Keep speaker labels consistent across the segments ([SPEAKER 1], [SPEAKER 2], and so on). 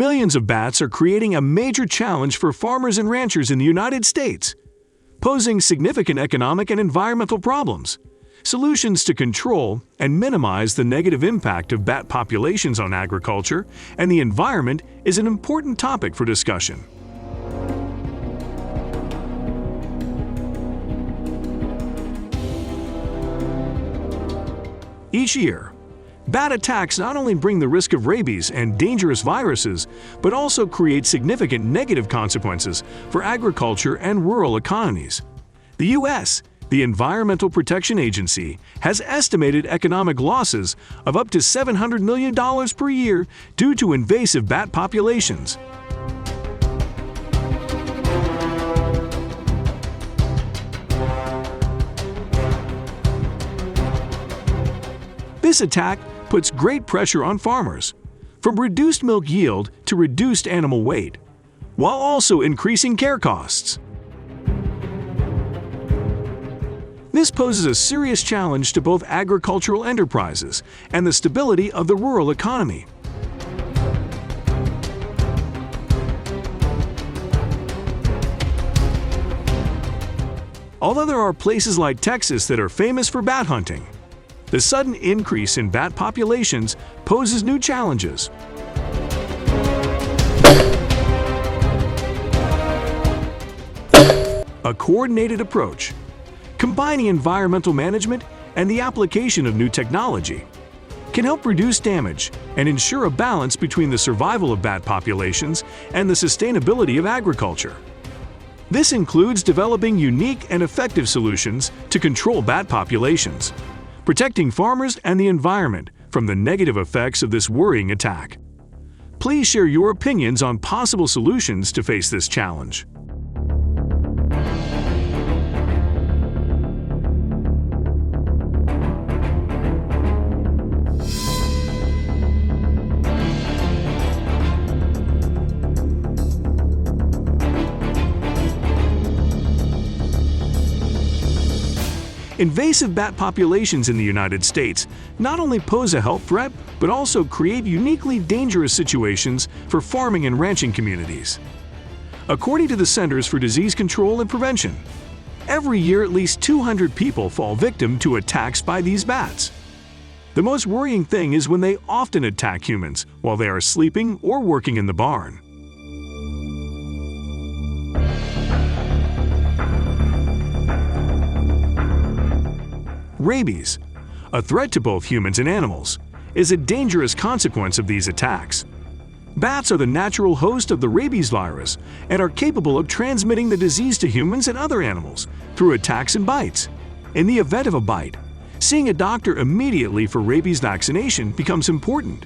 [SPEAKER 1] Millions of bats are creating a major challenge for farmers and ranchers in the United States, posing significant economic and environmental problems. Solutions to control and minimize the negative impact of bat populations on agriculture and the environment is an important topic for discussion. Each year, bat attacks not only bring the risk of rabies and dangerous viruses, but also create significant negative consequences for agriculture and rural economies. The U.S., the Environmental Protection Agency, has estimated economic losses of up to $700 million per year due to invasive bat populations. This attack puts great pressure on farmers, from reduced milk yield to reduced animal weight, while also increasing care costs. This poses a serious challenge to both agricultural enterprises and the stability of the rural economy. Although there are places like Texas that are famous for bat hunting, the sudden increase in bat populations poses new challenges. A coordinated approach, combining environmental management and the application of new technology, can help reduce damage and ensure a balance between the survival of bat populations and the sustainability of agriculture. This includes developing unique and effective solutions to control bat populations, protecting farmers and the environment from the negative effects of this worrying attack. Please share your opinions on possible solutions to face this challenge. Invasive bat populations in the United States not only pose a health threat, but also create uniquely dangerous situations for farming and ranching communities. According to the Centers for Disease Control and Prevention, every year at least 200 people fall victim to attacks by these bats. The most worrying thing is when they often attack humans while they are sleeping or working in the barn. Rabies, a threat to both humans and animals, is a dangerous consequence of these attacks. Bats are the natural host of the rabies virus and are capable of transmitting the disease to humans and other animals through attacks and bites. In the event of a bite, seeing a doctor immediately for rabies vaccination becomes important,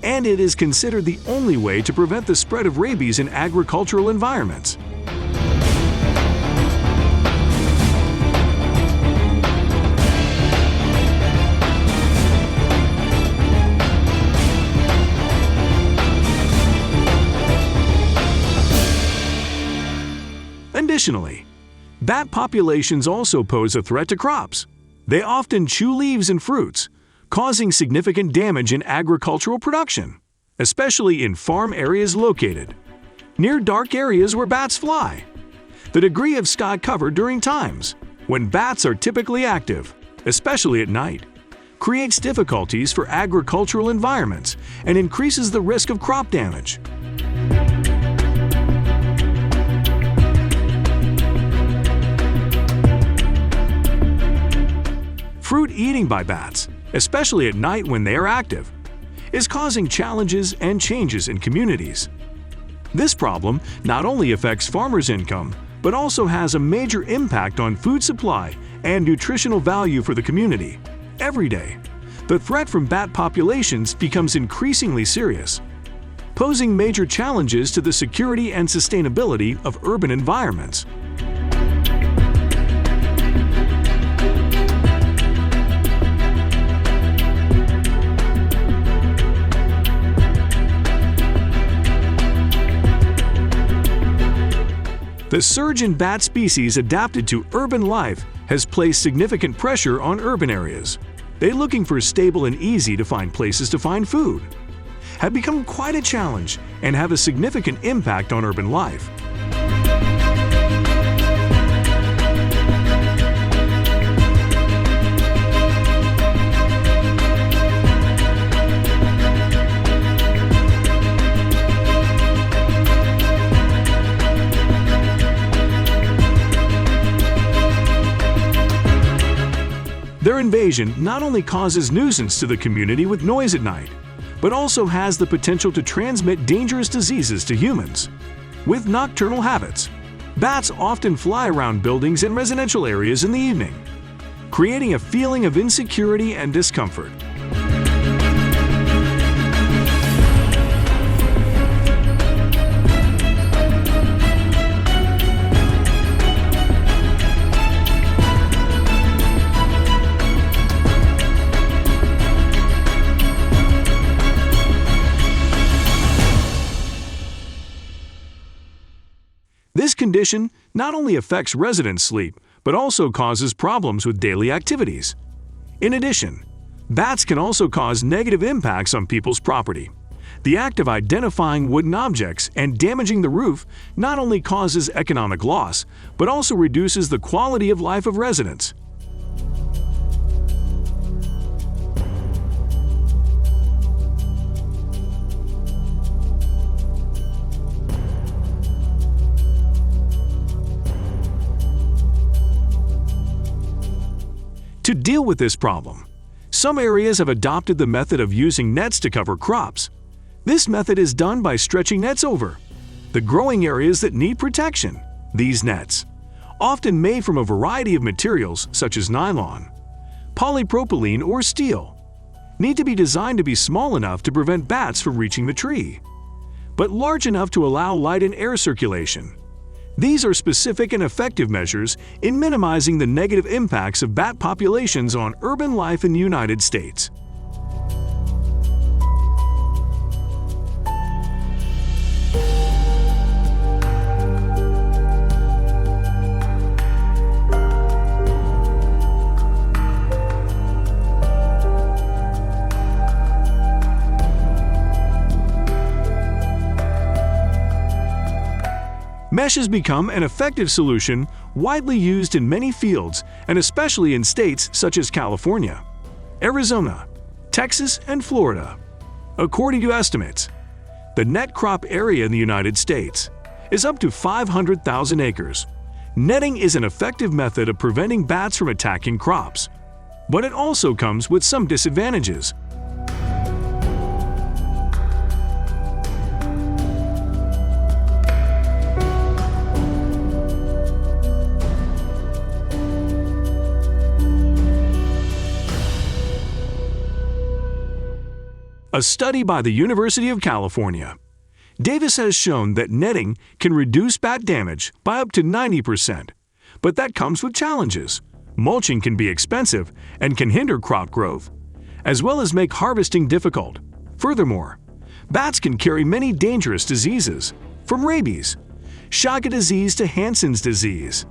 [SPEAKER 1] and it is considered the only way to prevent the spread of rabies in agricultural environments. Additionally, bat populations also pose a threat to crops. They often chew leaves and fruits, causing significant damage in agricultural production, especially in farm areas located near dark areas where bats fly. The degree of sky cover during times when bats are typically active, especially at night, creates difficulties for agricultural environments and increases the risk of crop damage. Fruit eating by bats, especially at night when they are active, is causing challenges and changes in communities. This problem not only affects farmers' income, but also has a major impact on food supply and nutritional value for the community. Every day, the threat from bat populations becomes increasingly serious, posing major challenges to the security and sustainability of urban environments. The surge in bat species adapted to urban life has placed significant pressure on urban areas. They're looking for stable and easy to find places to find food. have become quite a challenge and have a significant impact on urban life. Their invasion not only causes nuisance to the community with noise at night, but also has the potential to transmit dangerous diseases to humans. With nocturnal habits, bats often fly around buildings and residential areas in the evening, creating a feeling of insecurity and discomfort. This condition not only affects residents' sleep, but also causes problems with daily activities. In addition, bats can also cause negative impacts on people's property. The act of identifying wooden objects and damaging the roof not only causes economic loss, but also reduces the quality of life of residents. To deal with this problem, some areas have adopted the method of using nets to cover crops. This method is done by stretching nets over the growing areas that need protection. These nets, often made from a variety of materials such as nylon, polypropylene, or steel, need to be designed to be small enough to prevent bats from reaching the tree, but large enough to allow light and air circulation. These are specific and effective measures in minimizing the negative impacts of bat populations on urban life in the United States. Mesh has become an effective solution widely used in many fields and especially in states such as California, Arizona, Texas, and Florida. According to estimates, the net crop area in the United States is up to 500,000 acres. Netting is an effective method of preventing bats from attacking crops, but it also comes with some disadvantages. A study by the University of California, Davis has shown that netting can reduce bat damage by up to 90%, but that comes with challenges. Mulching can be expensive and can hinder crop growth, as well as make harvesting difficult. Furthermore, bats can carry many dangerous diseases, from rabies, Chaga disease to Hansen's disease.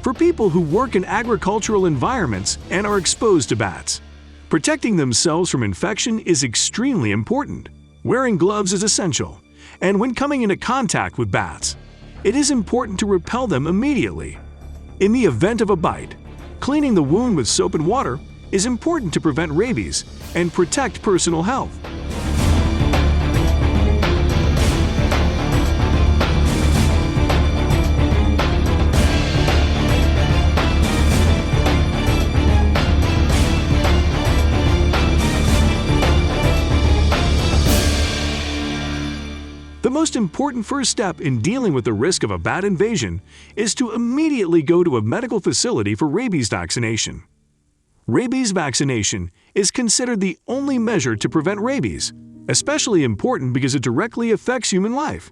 [SPEAKER 1] For people who work in agricultural environments and are exposed to bats, protecting themselves from infection is extremely important. Wearing gloves is essential, and when coming into contact with bats, it is important to repel them immediately. In the event of a bite, cleaning the wound with soap and water is important to prevent rabies and protect personal health. The most important first step in dealing with the risk of a bat invasion is to immediately go to a medical facility for rabies vaccination. Rabies vaccination is considered the only measure to prevent rabies, especially important because it directly affects human life.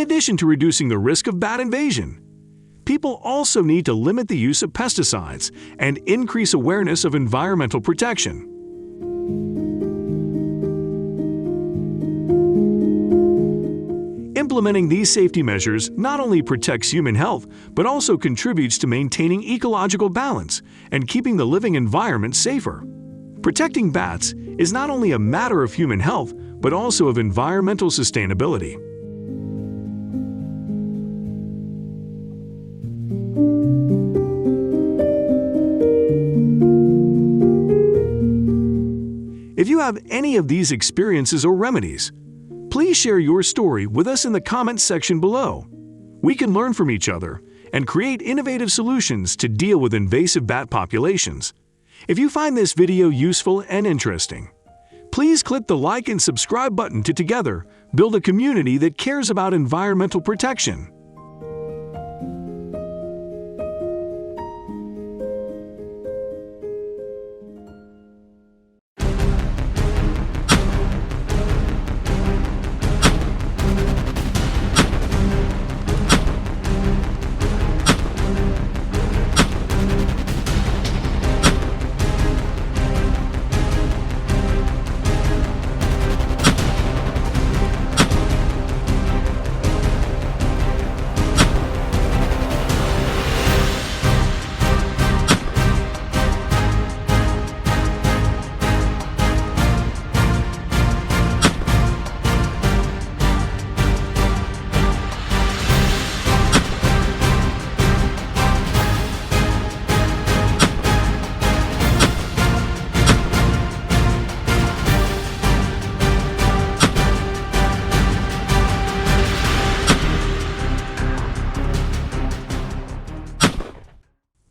[SPEAKER 1] addition to reducing the risk of bat invasion. People also need to limit the use of pesticides and increase awareness of environmental protection. Implementing these safety measures not only protects human health, but also contributes to maintaining ecological balance and keeping the living environment safer. Protecting bats is not only a matter of human health, but also of environmental sustainability. If you have any of these experiences or remedies, please share your story with us in the comments section below. We can learn from each other and create innovative solutions to deal with invasive bat populations. If you find this video useful and interesting, please click the like and subscribe button to together build a community that cares about environmental protection.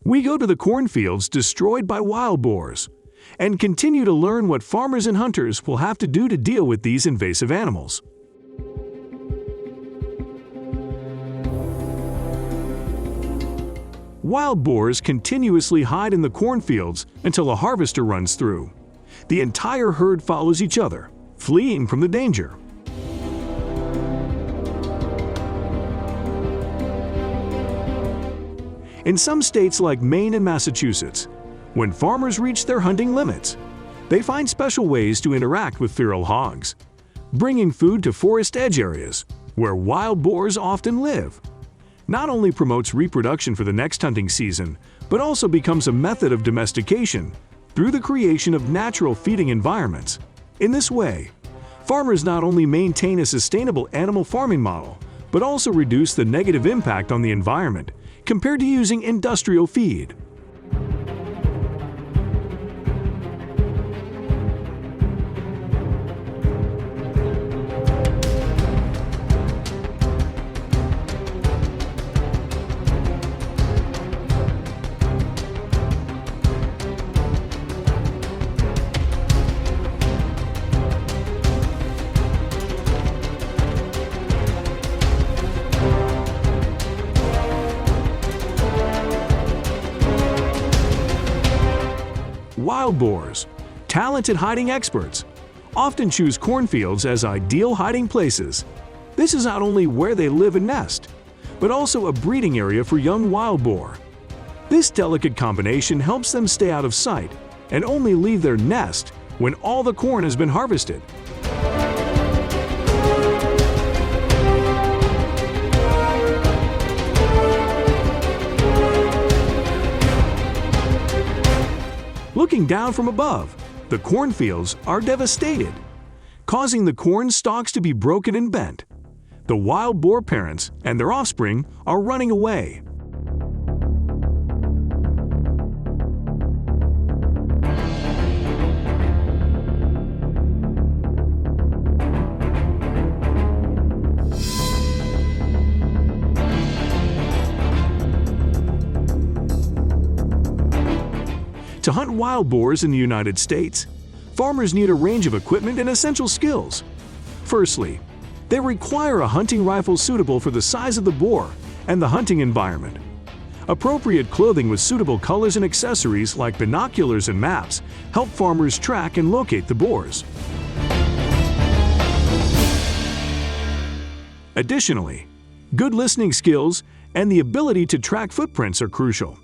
[SPEAKER 1] We go to the cornfields destroyed by wild boars and continue to learn what farmers and hunters will have to do to deal with these invasive animals. Wild boars continuously hide in the cornfields until a harvester runs through. The entire herd follows each other, fleeing from the danger. In some states like Maine and Massachusetts, when farmers reach their hunting limits, they find special ways to interact with feral hogs, bringing food to forest edge areas where wild boars often live. Not only promotes reproduction for the next hunting season, but also becomes a method of domestication through the creation of natural feeding environments. In this way, farmers not only maintain a sustainable animal farming model, but also reduce the negative impact on the environment compared to using industrial feed. Wild boars, talented hiding experts, often choose cornfields as ideal hiding places. This is not only where they live and nest, but also a breeding area for young wild boar. This delicate combination helps them stay out of sight and only leave their nest when all the corn has been harvested. Looking down from above, the cornfields are devastated, causing the corn stalks to be broken and bent. The wild boar parents and their offspring are running away. To hunt wild boars in the United States, farmers need a range of equipment and essential skills. Firstly, they require a hunting rifle suitable for the size of the boar and the hunting environment. Appropriate clothing with suitable colors and accessories like binoculars and maps help farmers track and locate the boars. Additionally, Good listening skills and the ability to track footprints are crucial.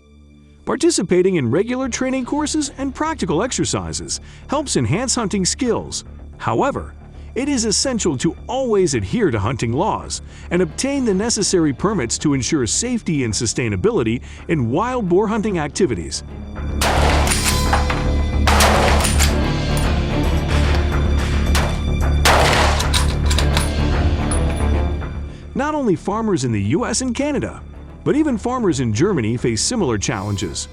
[SPEAKER 1] Participating in regular training courses and practical exercises helps enhance hunting skills. However, it is essential to always adhere to hunting laws and obtain the necessary permits to ensure safety and sustainability in wild boar hunting activities. Not only farmers in the US and Canada, but even farmers in Germany face similar challenges.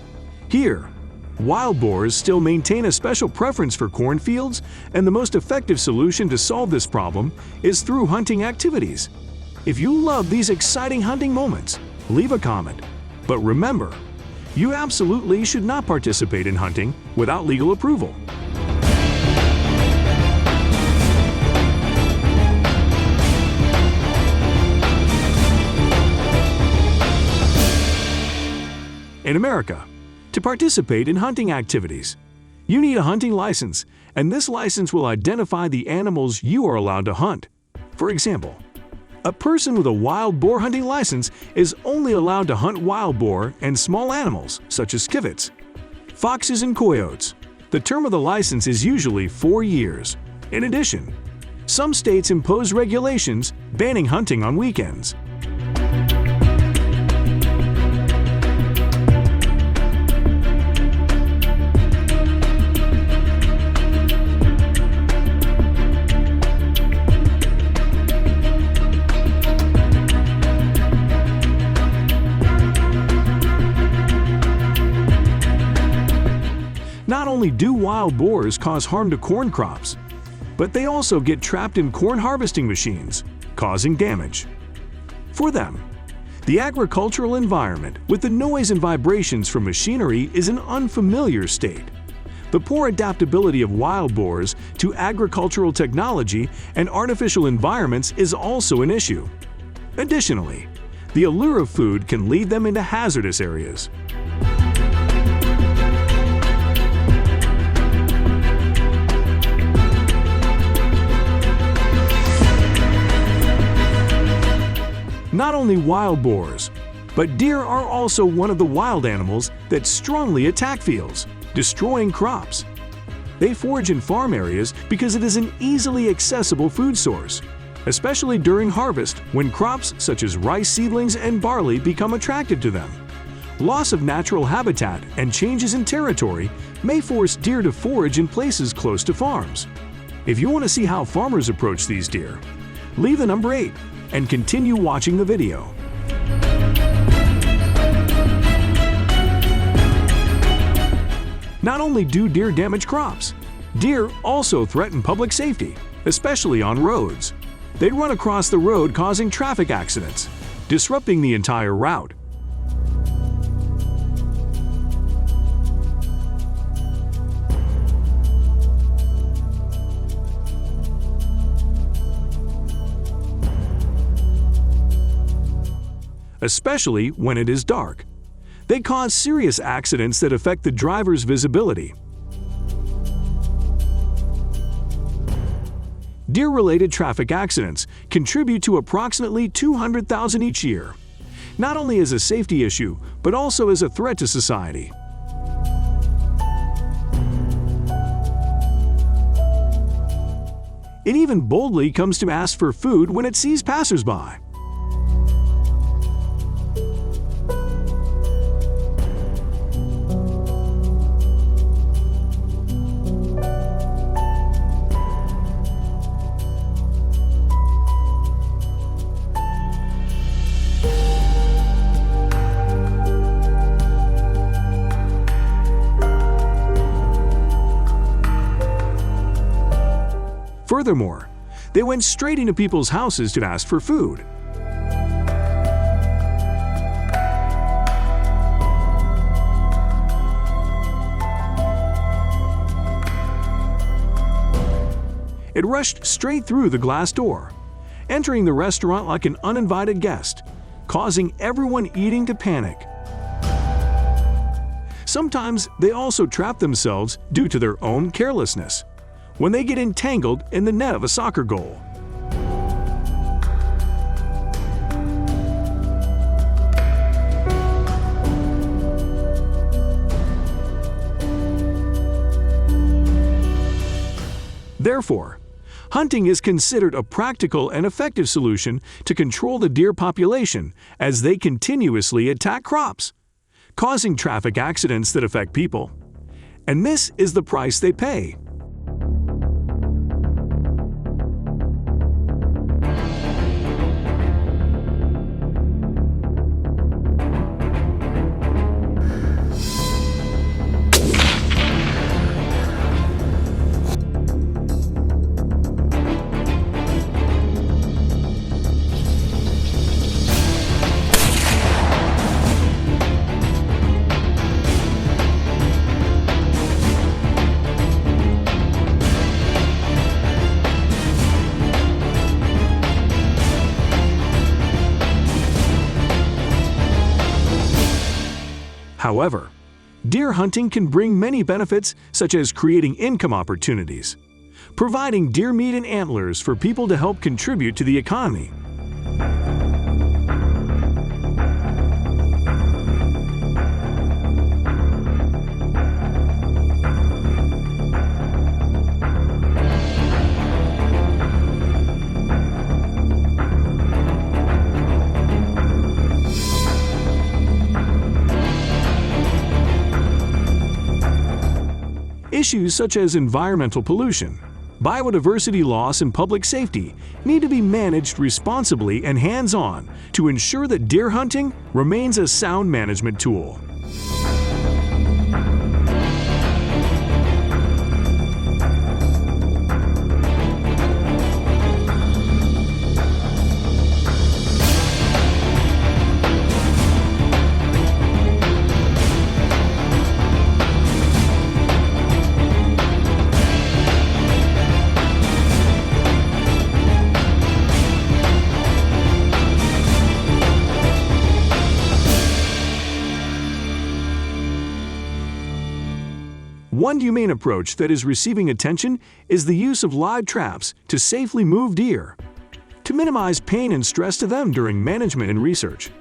[SPEAKER 1] Here, wild boars still maintain a special preference for cornfields, and the most effective solution to solve this problem is through hunting activities. If you love these exciting hunting moments, leave a comment. But remember, you absolutely should not participate in hunting without legal approval. In America, to participate in hunting activities, you need a hunting license, and this license will identify the animals you are allowed to hunt. For example, a person with a wild boar hunting license is only allowed to hunt wild boar and small animals such as civets, foxes, and coyotes. The term of the license is usually 4 years. In addition, some states impose regulations banning hunting on weekends. Not only do wild boars cause harm to corn crops, but they also get trapped in corn harvesting machines, causing damage. For them, the agricultural environment with the noise and vibrations from machinery is an unfamiliar state. The poor adaptability of wild boars to agricultural technology and artificial environments is also an issue. Additionally, the allure of food can lead them into hazardous areas. Not only wild boars, but deer are also one of the wild animals that strongly attack fields, destroying crops. They forage in farm areas because it is an easily accessible food source, especially during harvest when crops such as rice seedlings and barley become attractive to them. Loss of natural habitat and changes in territory may force deer to forage in places close to farms. If you want to see how farmers approach these deer, leave the number 8 and continue watching the video. Not only do deer damage crops, deer also threaten public safety, especially on roads. They run across the road causing traffic accidents, disrupting the entire route. Especially when it is dark. They cause serious accidents that affect the driver's visibility. Deer-related traffic accidents contribute to approximately 200,000 each year, not only as a safety issue, but also as a threat to society. It even boldly comes to ask for food when it sees passersby. Furthermore, they went straight into people's houses to ask for food. It rushed straight through the glass door, entering the restaurant like an uninvited guest, causing everyone eating to panic. Sometimes they also trap themselves due to their own carelessness, when they get entangled in the net of a soccer goal. Therefore, hunting is considered a practical and effective solution to control the deer population as they continuously attack crops, causing traffic accidents that affect people. And this is the price they pay. However, deer hunting can bring many benefits such as creating income opportunities, providing deer meat and antlers for people to help contribute to the economy, issues such as environmental pollution, biodiversity loss, and public safety need to be managed responsibly and hands-on to ensure that deer hunting remains a sound management tool. One humane approach that is receiving attention is the use of live traps to safely move deer, to minimize pain and stress to them during management and research.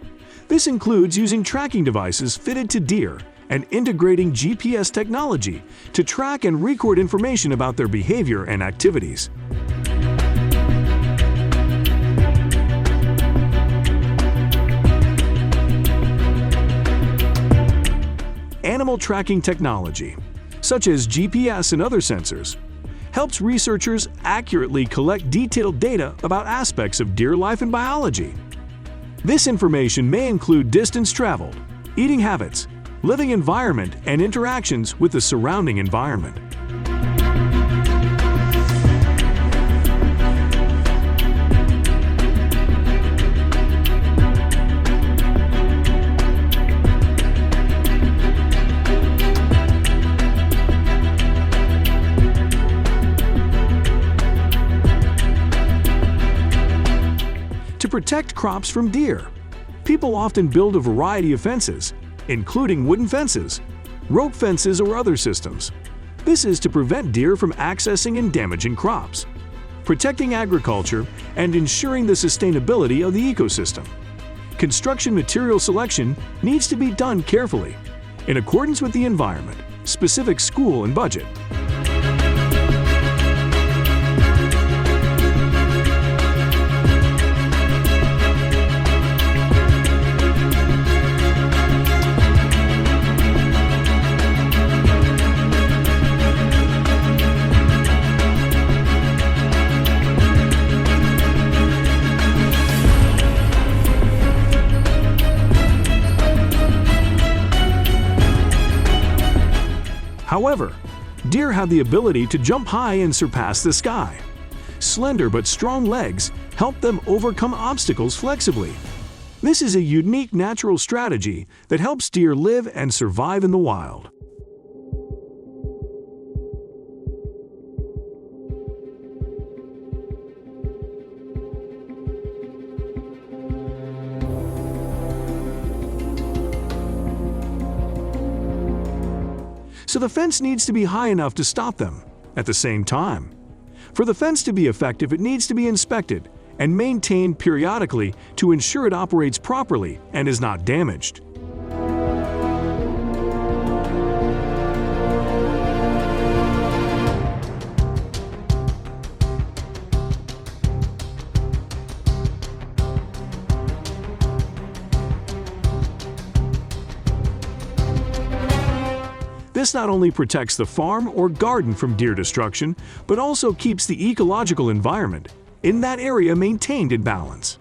[SPEAKER 1] This includes using tracking devices fitted to deer and integrating GPS technology to track and record information about their behavior and activities. Animal tracking technology, such as GPS and other sensors, helps researchers accurately collect detailed data about aspects of deer life and biology. This information may include distance traveled, eating habits, living environment, and interactions with the surrounding environment. To protect crops from deer, people often build a variety of fences, including wooden fences, rope fences, or other systems. This is to prevent deer from accessing and damaging crops, protecting agriculture, and ensuring the sustainability of the ecosystem. Construction material selection needs to be done carefully, in accordance with the environment, specific school, and budget. However, deer have the ability to jump high and surpass the sky. Slender but strong legs help them overcome obstacles flexibly. This is a unique natural strategy that helps deer live and survive in the wild. So the fence needs to be high enough to stop them. At the same time, for the fence to be effective, it needs to be inspected and maintained periodically to ensure it operates properly and is not damaged. This not only protects the farm or garden from deer destruction, but also keeps the ecological environment in that area maintained in balance.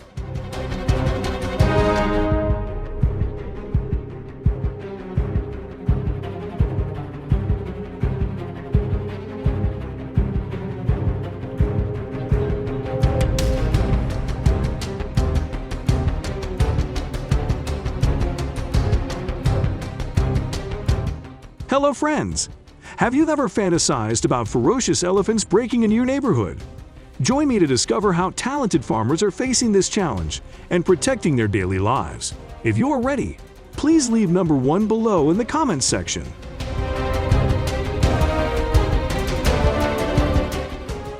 [SPEAKER 1] Hello friends! Have you ever fantasized about ferocious elephants breaking into your neighborhood? Join me to discover how talented farmers are facing this challenge and protecting their daily lives. If you're ready, please leave number 1 below in the comments section.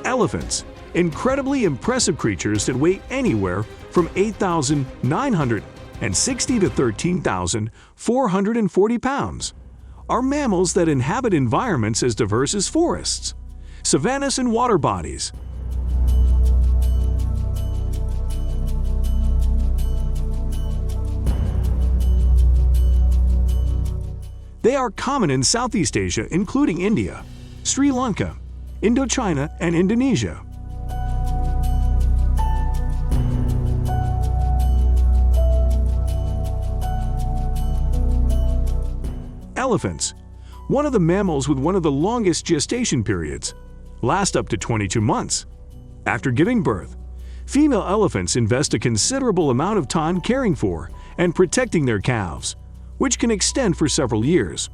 [SPEAKER 1] Elephants, incredibly impressive creatures that weigh anywhere from 8,960 to 13,440 pounds. Are mammals that inhabit environments as diverse as forests, savannas, and water bodies. They are common in Southeast Asia, including India, Sri Lanka, Indochina, and Indonesia. Elephants, one of the mammals with one of the longest gestation periods, last up to 22 months. After giving birth, female elephants invest a considerable amount of time caring for and protecting their calves, which can extend for several years.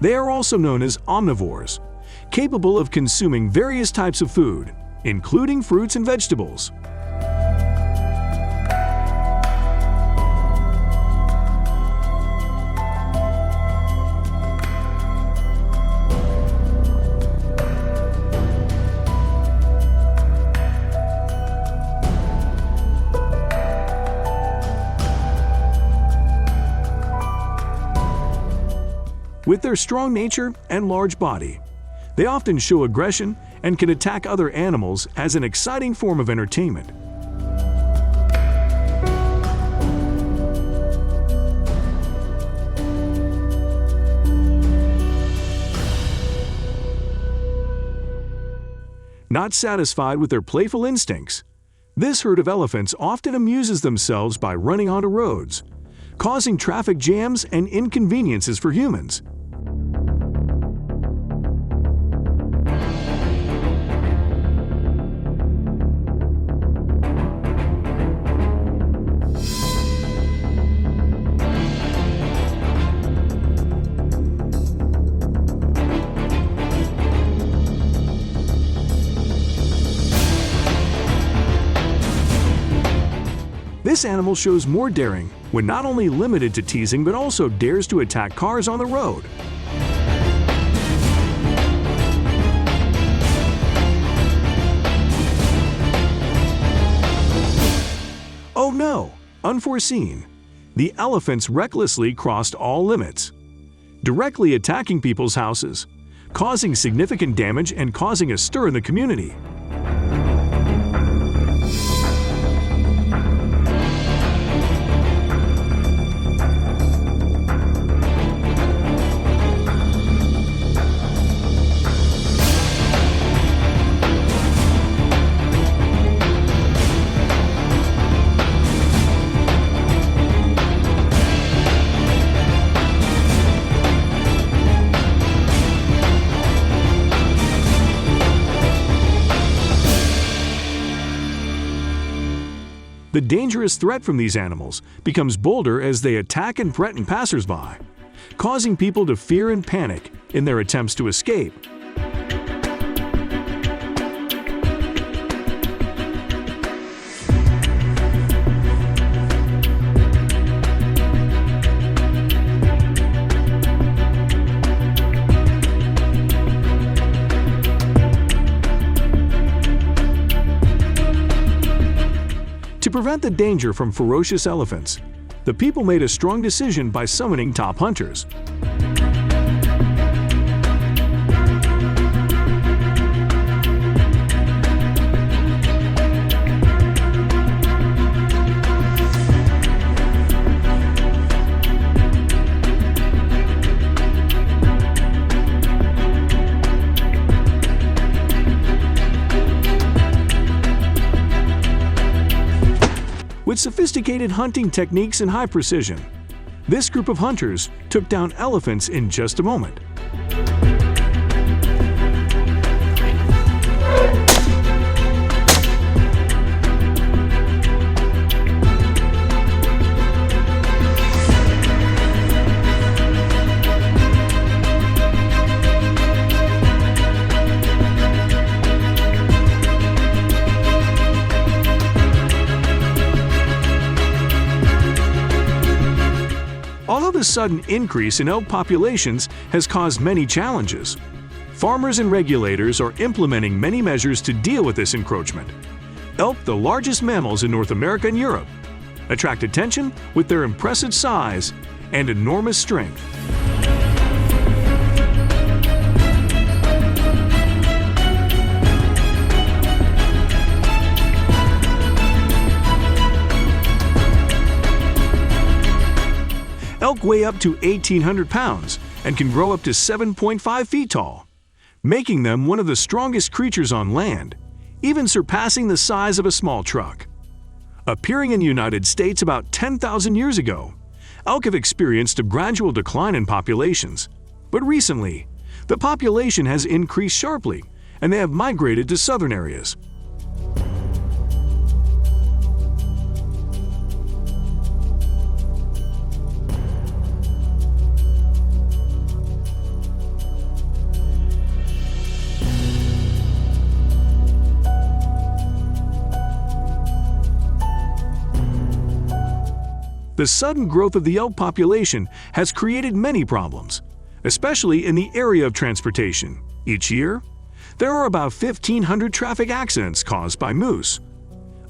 [SPEAKER 1] They are also known as omnivores, capable of consuming various types of food, including fruits and vegetables. With their strong nature and large body, they often show aggression and can attack other animals as an exciting form of entertainment. Not satisfied with their playful instincts, this herd of elephants often amuses themselves by running onto roads, causing traffic jams and inconveniences for humans. This animal shows more daring when not only limited to teasing but also dares to attack cars on the road. Oh no! Unforeseen. The elephants recklessly crossed all limits, directly attacking people's houses, causing significant damage and causing a stir in the community. The dangerous threat from these animals becomes bolder as they attack and threaten passersby, causing people to fear and panic in their attempts to escape. To prevent the danger from ferocious elephants, the people made a strong decision by summoning top hunters. with sophisticated hunting techniques and high precision. This group of hunters took down elephants in just a moment. Although the sudden increase in elk populations has caused many challenges, farmers and regulators are implementing many measures to deal with this encroachment. Elk, the largest mammals in North America and Europe, attract attention with their impressive size and enormous strength. Elk weigh up to 1,800 pounds and can grow up to 7.5 feet tall, making them one of the strongest creatures on land, even surpassing the size of a small truck. Appearing in the United States about 10,000 years ago, elk have experienced a gradual decline in populations, but recently, the population has increased sharply and they have migrated to southern areas. The sudden growth of the elk population has created many problems, especially in the area of transportation. Each year, there are about 1,500 traffic accidents caused by moose,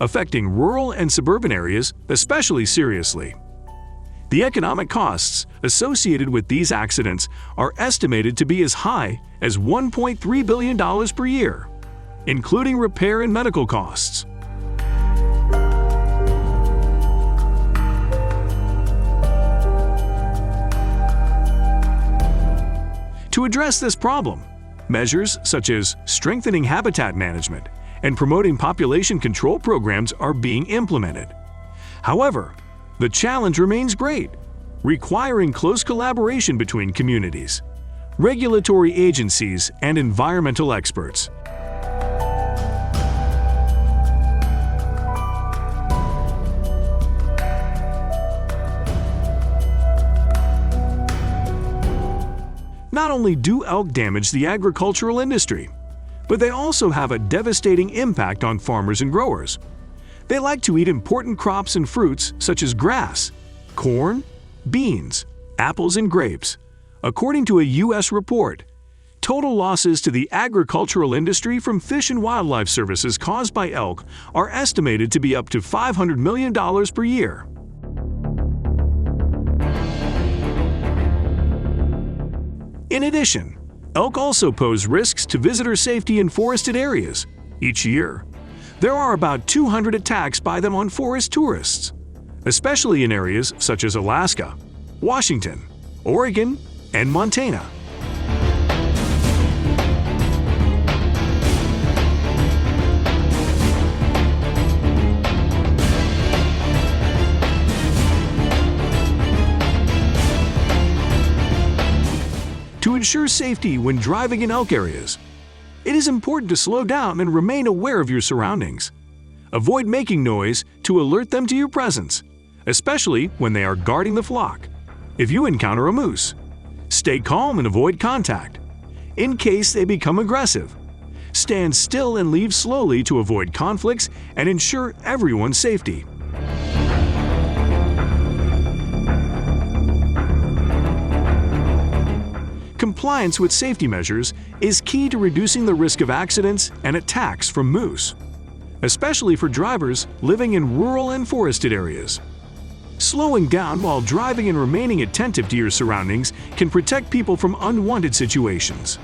[SPEAKER 1] affecting rural and suburban areas especially seriously. The economic costs associated with these accidents are estimated to be as high as $1.3 billion per year, including repair and medical costs. To address this problem, measures such as strengthening habitat management and promoting population control programs are being implemented. However, the challenge remains great, requiring close collaboration between communities, regulatory agencies, and environmental experts. Not only do elk damage the agricultural industry, but they also have a devastating impact on farmers and growers. They like to eat important crops and fruits such as grass, corn, beans, apples, and grapes. According to a U.S. report, total losses to the agricultural industry from Fish and Wildlife Services caused by elk are estimated to be up to $500 million per year. In addition, elk also pose risks to visitor safety in forested areas. Each year, there are about 200 attacks by them on forest tourists, especially in areas such as Alaska, Washington, Oregon, and Montana. To ensure safety when driving in elk areas, it is important to slow down and remain aware of your surroundings. Avoid making noise to alert them to your presence, especially when they are guarding the flock. If you encounter a moose, stay calm and avoid contact. In case they become aggressive, stand still and leave slowly to avoid conflicts and ensure everyone's safety. Compliance with safety measures is key to reducing the risk of accidents and attacks from moose, especially for drivers living in rural and forested areas. Slowing down while driving and remaining attentive to your surroundings can protect people from unwanted situations.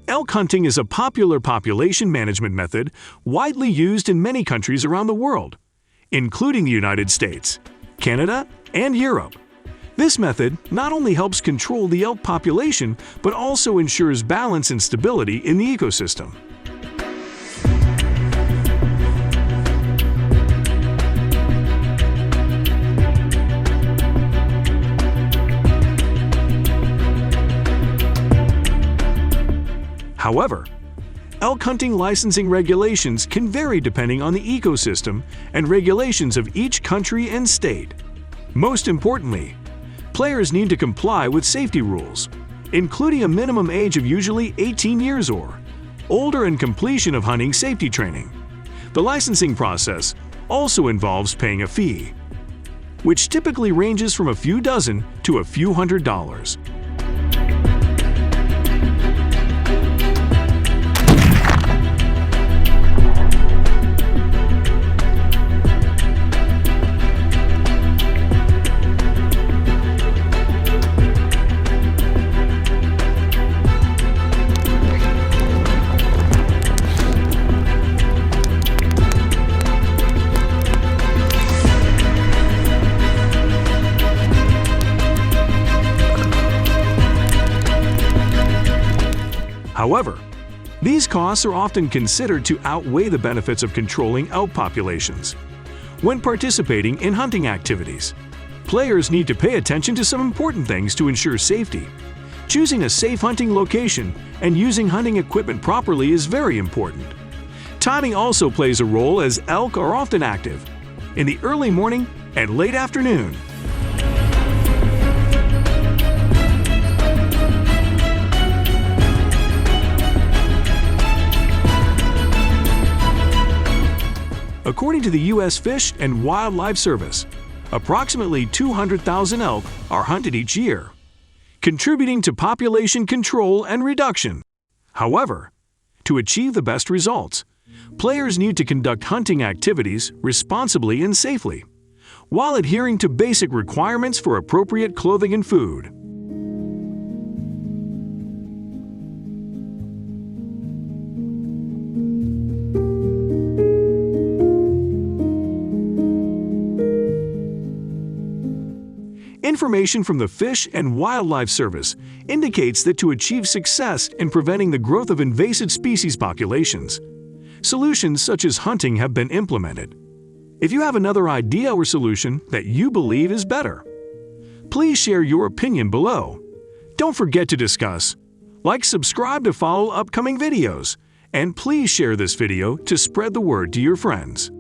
[SPEAKER 1] Elk hunting is a popular population management method widely used in many countries around the world, including the United States, Canada, and Europe. This method not only helps control the elk population, but also ensures balance and stability in the ecosystem. However, elk hunting licensing regulations can vary depending on the ecosystem and regulations of each country and state. Most importantly, players need to comply with safety rules, including a minimum age of usually 18 years or older and completion of hunting safety training. The licensing process also involves paying a fee, which typically ranges from a few dozen to a few $100s. However, these costs are often considered to outweigh the benefits of controlling elk populations. When participating in hunting activities, players need to pay attention to some important things to ensure safety. Choosing a safe hunting location and using hunting equipment properly is very important. Timing also plays a role, as elk are often active in the early morning and late afternoon. According to the U.S. Fish and Wildlife Service, approximately 200,000 elk are hunted each year, contributing to population control and reduction. However, to achieve the best results, players need to conduct hunting activities responsibly and safely, while adhering to basic requirements for appropriate clothing and food. Information from the Fish and Wildlife Service indicates that to achieve success in preventing the growth of invasive species populations, solutions such as hunting have been implemented. If you have another idea or solution that you believe is better, please share your opinion below. Don't forget to discuss, subscribe to follow upcoming videos, and please share this video to spread the word to your friends.